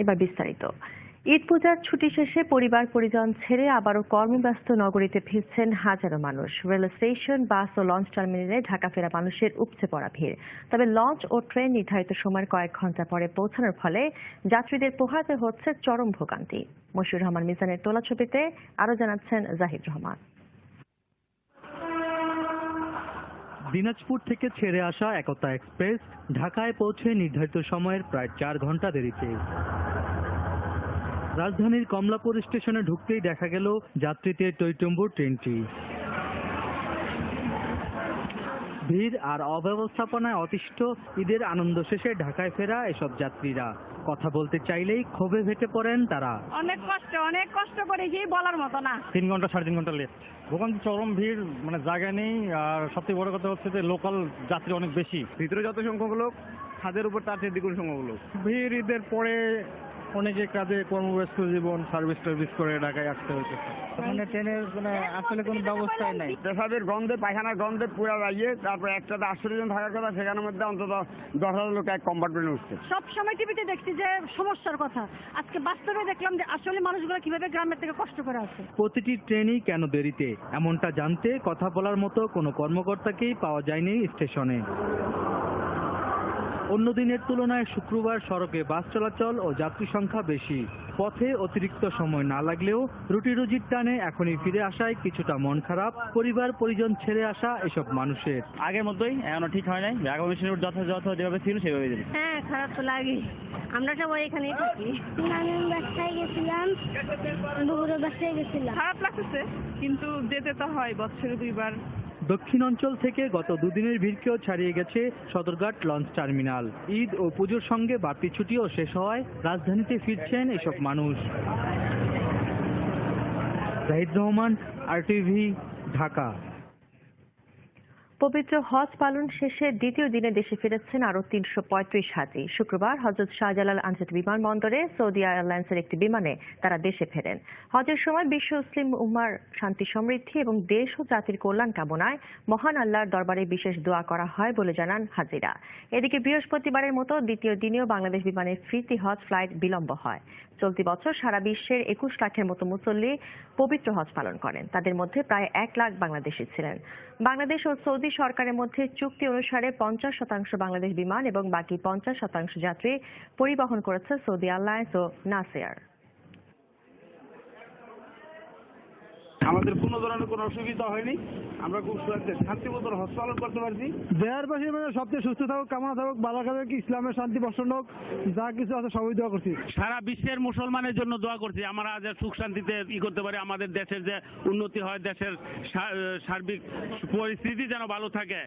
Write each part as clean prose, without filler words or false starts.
এবার বিস্তারিত। ঈদ পূজার ছুটি শেষে পরিবার পরিজন ছেড়ে আবারও কর্মব্যস্ত নগরীতে ফিরছেন হাজারো মানুষ। রেল স্টেশন, বাস ও লঞ্চ টার্মিনালে ঢাকা ফেরা মানুষের উপচে পড়া ভিড়। তবে লঞ্চ ও ট্রেন নির্ধারিত সময়ের কয়েক ঘন্টা পরে পৌঁছানোর ফলে যাত্রীদের পোহাতে হচ্ছে চরম ভোগান্তি। মশিউর রহমান মিজানের তোলা ছবিতে আরো জানাচ্ছেন জাহিদ রহমান। দিনাজপুর থেকে ছেড়ে আসা একতা এক্সপ্রেস ঢাকায় পৌঁছে নির্ধারিত সময়ের প্রায় 4 ঘন্টা দেরিতে। রাজধানীর কমলাপুর স্টেশনে ঢুকতেই দেখা গেল যাত্রীদের টইটুম্বুর ট্রেনটি। ভিড় আর অব্যবস্থাপনায় অতিষ্ঠ ঈদের আনন্দ শেষে ঢাকায় ফেরা এসব যাত্রীরা কথা বলতে চাইলেই ক্ষোভে ফেটে পড়েন তারা। অনেক কষ্ট করে গিয়ে বলার মতো না। 3 ঘন্টা 3.5 ঘন্টা লেট। ভোগান্তি চরম ভিড়, মানে জায়গা নেই। আর সবথেকে বড় কথা হচ্ছে যে লোকাল যাত্রী অনেক বেশি। ভিতরে যত সংখ্যক লোক, ছাদের উপর তার চেয়ে দ্বিগুণ সংখ্যক লোক। ভিড়, ঈদের পরে অনেকে কাজে কর্মব্যস্ত জীবন, সার্ভিস করে ঢাকায় আসতে হয়েছে। ওখানে ট্রেনের আসলে কোনো ব্যবস্থাই নাই। পেশাবের গন্ধে, পায়খানার গন্ধে পুরা লাগিয়ে তারপর একটাতে 800 জন থাকার কথা, সেখানের মধ্যে অন্তত 10,000 লোক এক কম্পার্টমেন্টে উঠছে। সব সময় টিভিতে দেখছি যে সমস্যার কথা, আজকে বাস্তবে দেখলাম যে আসলে মানুষগুলো কিভাবে গ্রামের থেকে কষ্ট করে আসে। প্রতিটি ট্রেনই কেন দেরিতে এমনটা জানতে কথা বলার মতো কোনো কর্মকর্তাকেই পাওয়া যায়নি স্টেশনে। অন্য দিনের তুলনায় শুক্রবার সড়কে বাস চলাচল ও যাত্রী সংখ্যা বেশি। পথে অতিরিক্ত সময় না লাগলেও রুটি রুজির টানে এখনই ফিরে আসায় কিছুটা মন খারাপ পরিবার পরিজন ছেড়ে আসা এসব মানুষের। আগের মতোই, এখনো ঠিক হয় নাই। আগামী শিডিউল যথাযথ যেভাবে ছিল সেভাবে দিন। হ্যাঁ, খারাপ তো লাগে। আমরা সবাই এখানেই থাকি। আমি বাসায় গেছিলাম, দুপুরে বাসায় গেছিলাম। খারাপ লাগতেছে, কিন্তু যেতে তো হয় বছরে 2 বার। দক্ষিণ অঞ্চল থেকে গত দুদিনের ভিড়কেও ছাড়িয়ে গেছে সদরঘাট লঞ্চ টার্মিনাল। ঈদ ও পুজোর সঙ্গে বাড়তি ছুটিও শেষ হওয়ায় রাজধানীতে ফিরছেন এসব মানুষ। জাহিদ রহমান, RTV, ঢাকা। পবিত্র হজ পালন শেষে দ্বিতীয় দিনে দেশে ফিরেছেন আরো 335 হাজি। শুক্রবার হযরত শাহজালাল আন্তর্জাতিক বিমানবন্দরে সৌদি এয়ারলাইন্সের একটি বিমানে তারা দেশে ফেরেন। হজের সময় বিশ্ব মুসলিম উম্মার শান্তি সমৃদ্ধি এবং দেশ ও জাতির কল্যাণ কামনায় মহান আল্লাহর দরবারে বিশেষ দোয়া করা হয় বলে জানান হাজিরা। এদিকে বৃহস্পতিবারের মতো দ্বিতীয় দিনেও বাংলাদেশ বিমানের ফিরতি হজ ফ্লাইট বিলম্ব হয়। চলতি বছর সারা বিশ্বের 21 লাখের মতো মুসল্লি পবিত্র হজ পালন করেন। তাদের মধ্যে প্রায় 1 লাখ বাংলাদেশি ছিলেন। বাংলাদেশ ও সৌদি সরকারের মধ্যে চুক্তি অনুসারে 50% বাংলাদেশ বিমান এবং বাকি 50% যাত্রী পরিবহন করেছে সৌদি এয়ারলাইন্স ও নাসিয়ার। আমাদের কোনো ধরনের কোনো অসুবিধা হয়নি। আমরা খুব শান্তিমতো হজ পালন করতে পারছি। দেশবাসী সবচেয়ে সুস্থ থাকুক, কামনা থাকুক, ভালো থাকুক, ইসলামের শান্তি বর্ষণ হোক, যা কিছু আছে সবই দোয়া করছি। সারা বিশ্বের মুসলমানের জন্য দোয়া করছি, আমরা যে সুখ শান্তিতে করতে পারি, আমাদের দেশের যে উন্নতি হয়, দেশের সার্বিক পরিস্থিতি যেন ভালো থাকে।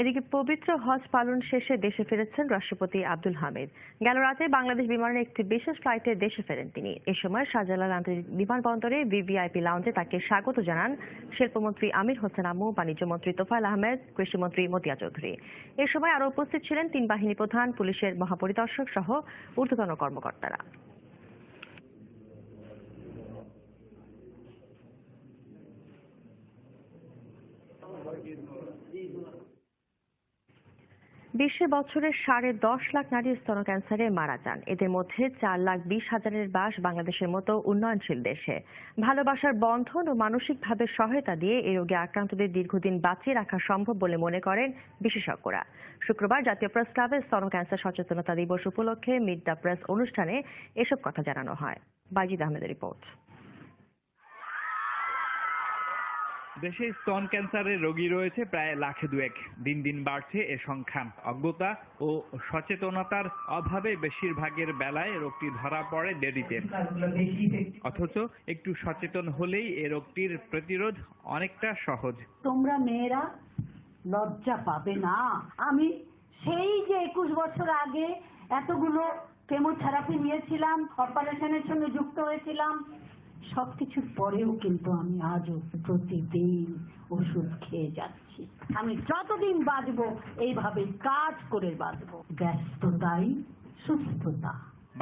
এদিকে পবিত্র হজ পালন শেষে দেশে ফিরেছেন রাষ্ট্রপতি আব্দুল হামিদ। গেল রাতে বাংলাদেশ বিমানের একটি বিশেষ ফ্লাইটে দেশে ফেরেন তিনি। এ সময় শাহজালাল আন্তর্জাতিক বিমানবন্দরে ভিভিআইপি লাউঞ্জে তাকে স্বাগত জানান শিল্পমন্ত্রী আমির হোসেন আমু, বাণিজ্য মন্ত্রী তোফায়েল আহমেদ, কৃষিমন্ত্রী মতিয়া চৌধুরী। এ সময় আরো উপস্থিত ছিলেন 3 বাহিনী প্রধান, পুলিশের মহাপরিদর্শক সহ ঊর্ধ্বতন কর্মকর্তারা। বিশ্বে বছরে 10.5 লাখ নারী স্তন ক্যান্সারে মারা যান। এদের মধ্যে 4,20,000-এর বাস বাংলাদেশের মতো উন্নয়নশীল দেশে। ভালোবাসার বন্ধন ও মানসিকভাবে সহায়তা দিয়ে এই রোগে আক্রান্তদের দীর্ঘদিন বাঁচিয়ে রাখা সম্ভব বলে মনে করেন বিশেষজ্ঞরা। শুক্রবার জাতীয় প্রেস ক্লাবে স্তন ক্যান্সার সচেতনতা দিবস উপলক্ষে মিট দ্য প্রেস অনুষ্ঠানে এসব কথা জানানো হয়। বাইজিদ আহমেদের রিপোর্ট। দেশে স্তন ক্যান্সারের রোগী রয়েছে প্রায় 1,02,000। দিন দিন বাড়ছে এ সংখ্যা। অজ্ঞতা ও সচেতনতার অভাবে বেশিরভাগের বেলায় রোগটি ধরা পড়ে দেরিতে। অথচ একটু সচেতন হলেই এ রোগটির প্রতিরোধ অনেকটা সহজ। তোমরা মেয়েরা লজ্জা পাবে না। আমি সেই যে 21 বছর আগে এতগুলো কেমোথেরাপি নিয়েছিলাম, অপারেশনের সঙ্গে যুক্ত হয়েছিলাম, সবকিছুর পরেও কিন্তু আমি আজও প্রতিদিন ওষুধ খেয়ে যাচ্ছি। আমি যতদিন বাঁচবো এইভাবে কাজ করে বাঁচবো। ব্যস্ততাই সুস্থতা।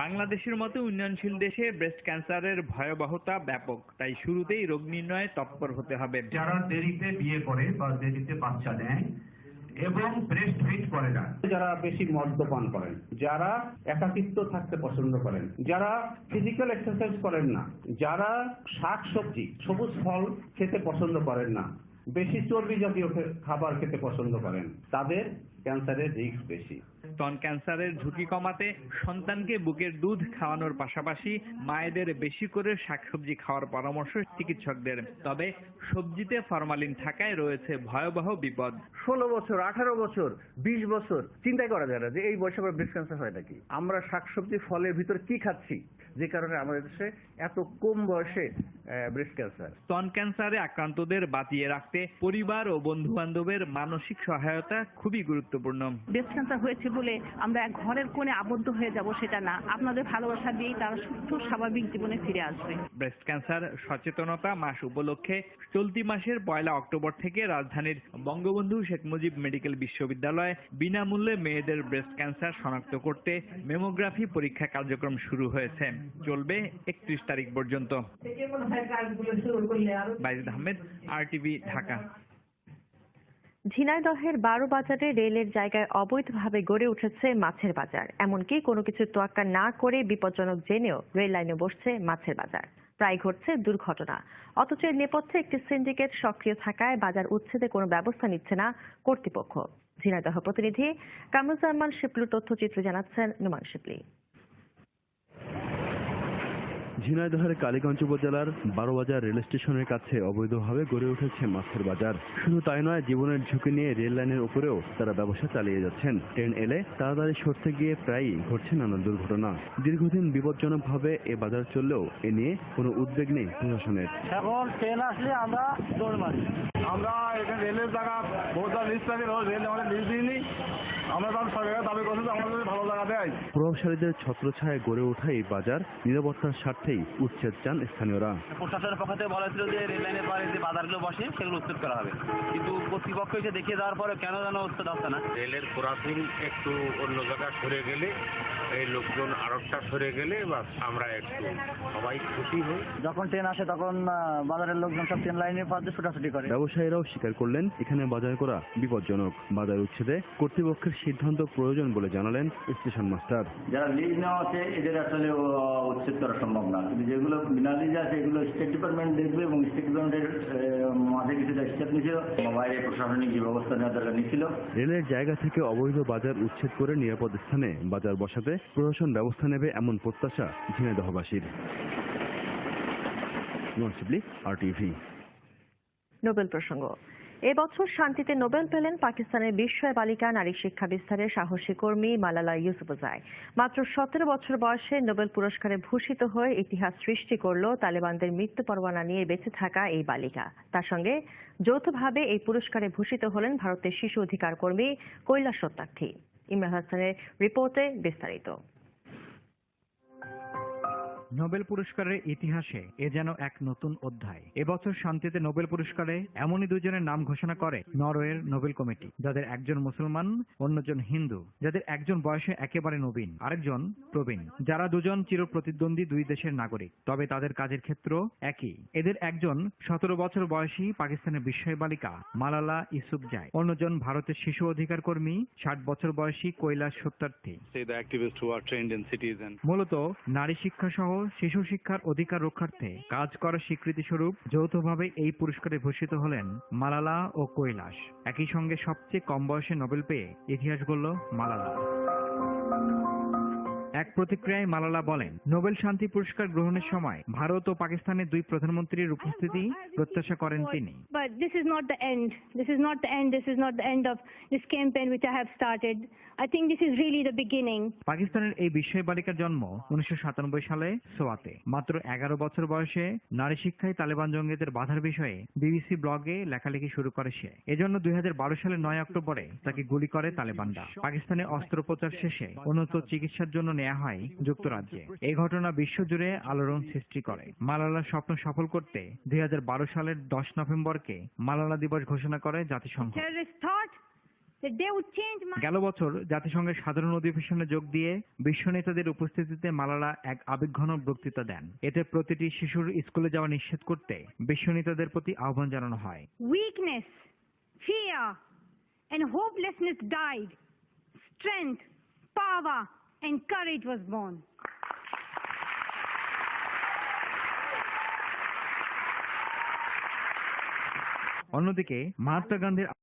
বাংলাদেশের মতো উন্নয়নশীল দেশে ব্রেস্ট ক্যান্সারের ভয়াবহতা ব্যাপক। তাই শুরুতেই রোগ নির্ণয়ে তৎপর হতে হবে। যারা দেরিতে বিয়ে করে বা দেরিতে বাচ্চা নেয়, এবং ব্রেস্ট ফিট করে না। যারা বেশি মদ্যপান করেন, যারা একাকিত্ব থাকতে পছন্দ করেন, যারা ফিজিক্যাল এক্সারসাইজ করেন না, যারা শাকসবজি সবুজ ফল খেতে পছন্দ করেন না, বেশি চর্বি জাতীয় খাবার খেতে পছন্দ করেন, তাদের ক্যান্সারের রিস্ক বেশি। স্তন ক্যান্সারের ঝুঁকি কমাতে সন্তানকে বুকের দুধ খাওয়ানোর পাশাপাশি মায়েদের বেশি করে শাকসবজি খাওয়ার পরামর্শ চিকিৎসকদের। তবে সবজিতে ফরমালিন থাকায় রয়েছে ভয়াবহ বিপদ। 16 বছর, 18 বছর, 20 বছর চিন্তা করা যায় না যে এই বয়সে আবার ব্রেস্ট ক্যান্সার হয় নাকি। আমরা শাকসবজি ফলের ভিতর কি খাচ্ছি যে কারণে আমাদের দেশে এত কম বয়সে ব্রেস্ট ক্যান্সার। স্তন ক্যান্সারে আক্রান্তদের বাঁচিয়ে রাখতে পরিবার ও বন্ধু বান্ধবের মানসিক সহায়তা খুবই গুরুত্বপূর্ণ। ব্রেস্ট ক্যান্সার হয়েছে বলে আমরা এক ঘরের কোণে আবদ্ধ হয়ে যাব সেটা না, আপনাদের ভালোবাসা দিয়েই তারা সুস্থ স্বাভাবিক জীবনে ফিরে আসবে। ব্রেস্ট ক্যান্সার সচেতনতা মাস উপলক্ষে চলতি মাসের 1 অক্টোবর থেকে রাজধানীর বঙ্গবন্ধু শেখ মুজিব মেডিকেল বিশ্ববিদ্যালয়ে বিনামূল্যে মেয়েদের ব্রেস্ট ক্যান্সার শনাক্ত করতে মেমোগ্রাফি পরীক্ষা কার্যক্রম শুরু হয়েছে। চলবে 31 তারিখ পর্যন্ত। বাইজিদ আহমেদ, RTV, ঢাকা। ঝিনাইদহের 12 বাজারে রেলের জায়গায় অবৈধভাবে গড়ে উঠেছে মাছের বাজার। এমনকি কোনো কিছু তোয়াক্কা না করে বিপজ্জনক জেনেও রেল লাইনে বসছে মাছের বাজার। প্রায় ঘটছে দুর্ঘটনা। অথচ এর নেপথ্যে একটি সিন্ডিকেট সক্রিয় থাকায় বাজার উচ্ছেদে কোনো ব্যবস্থা নিচ্ছে না কর্তৃপক্ষ। ঝিনাইদহ প্রতিনিধি কামরুজ্জামান শিপলুর তথ্যচিত্রে জানাচ্ছেন নুমান শিপলি। ঝিনাইদহের কালীগঞ্জ উপজেলার 12 বাজার রেল স্টেশনের কাছে অবৈধভাবে গড়ে উঠেছে মাছের বাজার। শুধু তাই নয়, জীবনের ঝুঁকি নিয়ে রেল লাইনের উপরেও তারা ব্যবসা চালিয়ে যাচ্ছেন। ট্রেন এলে তাড়াতাড়ি সরতে গিয়ে প্রায়ই ঘটছে নানা দুর্ঘটনা। দীর্ঘদিন বিপজ্জনকভাবে এ বাজার চললেও এ নিয়ে কোনো উদ্বেগ নেই প্রশাসনের। এখন ট্রেন আসলে আমরা দৌড় মারি। আমরা এখানে রেলের জায়গা বহু লিস্ট থাকে, রেল আমাদের লিস্ট দিইনি। আমরা তার সরকারের দাবি করছি আমাদের ভালো জায়গা দেয়। প্রভাবশালীদের ছত্রছায়ায় গড়ে ওঠা এই বাজার নিরাপত্তার স্বার্থেই উচ্ছেদ চান স্থানীয়রা। প্রশাসনের পক্ষ থেকে বলা ছিল যে রেল লাইনের পরে যে বাজারগুলো বসে সেগুলো উচ্ছেদ করা হবে, কিন্তু কর্তৃপক্ষ এসে দেখিয়ে দেওয়ার পরে কেন যেন উচ্ছেদ হচ্ছে না। রেলের ক্রসিং একটু অন্য জায়গায় সরে গেলে, এই লোকজন আরোটা সরে গেলে বাস আমরা একটু সবাই খুশি হই। যখন ট্রেন আসে তখন বাজারের লোকজন সব ট্রেন লাইনের পাশে ছোটাছুটি করে। ব্যবসায়ীরাও স্বীকার করলেন এখানে বাজার করা বিপজ্জনক। বাজার উচ্ছেদে কর্তৃপক্ষের সিদ্ধান্ত প্রয়োজন বলে জানালেন স্টেশন মাস্টার। যারা লিজ নেওয়া আছে এদের আসলে উচ্ছেদ করা সম্ভব না, কিন্তু যেগুলো বিনা লিজ আছে এগুলো স্টেট ডিপার্টমেন্ট দেখবে এবং স্টেট ডিপার্টমেন্টের মাঝে কিছুটা স্টেপ নিয়েছিল, বাইরে প্রশাসনিক যে ব্যবস্থা নেওয়া দরকার নিয়েছিল। রেলের জায়গা থেকে অবৈধ বাজার উচ্ছেদ করে নিরাপদ স্থানে বাজার বসাতে প্রশাসন ব্যবস্থা নেবে এমন প্রত্যাশা ঝিনাইদহবাসীর। RTV। নোবেল প্রসঙ্গ। এবছর শান্তিতে নোবেল পেলেন পাকিস্তানের বিস্ময় বালিকা নারী শিক্ষা বিস্তারের সাহসী কর্মী মালালা ইউসুফজাই। মাত্র 17 বছর বয়সে নোবেল পুরস্কারে ভূষিত হয়ে ইতিহাস সৃষ্টি করল তালেবানদের মৃত্যু পরোয়ানা নিয়ে বেঁচে থাকা এই বালিকা। তার সঙ্গে যৌথভাবে এই পুরস্কারে ভূষিত হলেন ভারতের শিশু অধিকার কর্মী কৈলাস সত্যার্থী। ইমরান হাসানের রিপোর্টে বিস্তারিত। নোবেল পুরস্কারের ইতিহাসে এ যেন এক নতুন অধ্যায়। এবছর শান্তিতে নোবেল পুরস্কারে এমনই দুজনের নাম ঘোষণা করে নরওয়ের নোবেল কমিটি, যাদের একজন মুসলমান, অন্যজন হিন্দু, যাদের একজন বয়সে একেবারে নবীন, আরেকজন প্রবীণ, যারা দুজন চিরপ্রতিদ্বন্দ্বী দুই দেশের নাগরিক, তবে তাদের কাজের ক্ষেত্র একই। এদের একজন 17 বছর বয়সী পাকিস্তানের বিস্ময় বালিকা মালালা ইউসুফজাই, অন্যজন ভারতের শিশু অধিকার কর্মী 60 বছর বয়সী কৈলাস সত্যার্থী। মূলত নারী শিক্ষা সহ শিশু শিক্ষার অধিকার রক্ষার্থে কাজ করার স্বীকৃতি স্বরূপ যৌথভাবে এই পুরস্কারে ভূষিত হলেন মালালা ও কৈলাস। একই সঙ্গে সবচেয়ে কম বয়সে নোবেল পেয়ে ইতিহাস গড়ল মালালা। এক প্রতিক্রিয়ায় মালালা বলেন, নোবেল শান্তি পুরস্কার গ্রহণের সময় ভারত ও পাকিস্তানের দুই প্রধানমন্ত্রীর উপস্থিতি প্রত্যাশা করেন তিনি। But this is not the end. This is not the end. This is not the end of this campaign which I have started. I think this is really the beginning. পাকিস্তানের এই বিস্ময় বালিকার জন্ম 1997 সালে সোয়াতে। মাত্র 11 বছর বয়সে নারী শিক্ষায় তালেবান জঙ্গিদের বাধার বিষয়ে বিবিসি ব্লগে লেখালেখি শুরু করে সে। এজন্য 2012 সালের 9 অক্টোবরে তাকে গুলি করে তালেবানরা। পাকিস্তানে অস্ত্রোপচার শেষে উন্নত চিকিৎসার জন্য নেওয়া হয় যুক্তরাজ্যে। এই ঘটনা বিশ্বজুড়ে আলোড়ন সৃষ্টি করে। মালালার স্বপ্ন সফল করতে 2012 সালের 10 নভেম্বরকে মালালা দিবস ঘোষণা করে জাতিসংঘ। গেল বছর জাতিসংঘের সাধারণ অধিবেশনে যোগ দিয়ে বিশ্ব নেতাদের উপস্থিতিতে মালালা এক আবেগঘন বক্তৃতা দেন। এতে প্রতিটি শিশুর স্কুলে যাওয়া নিষেধ করতে বিশ্ব নেতাদের প্রতি আহ্বান জানানো হয়। Weakness, fear, and hopelessness died. Strength, power, and courage was born. অন্যদিকে মহাত্মা গান্ধীর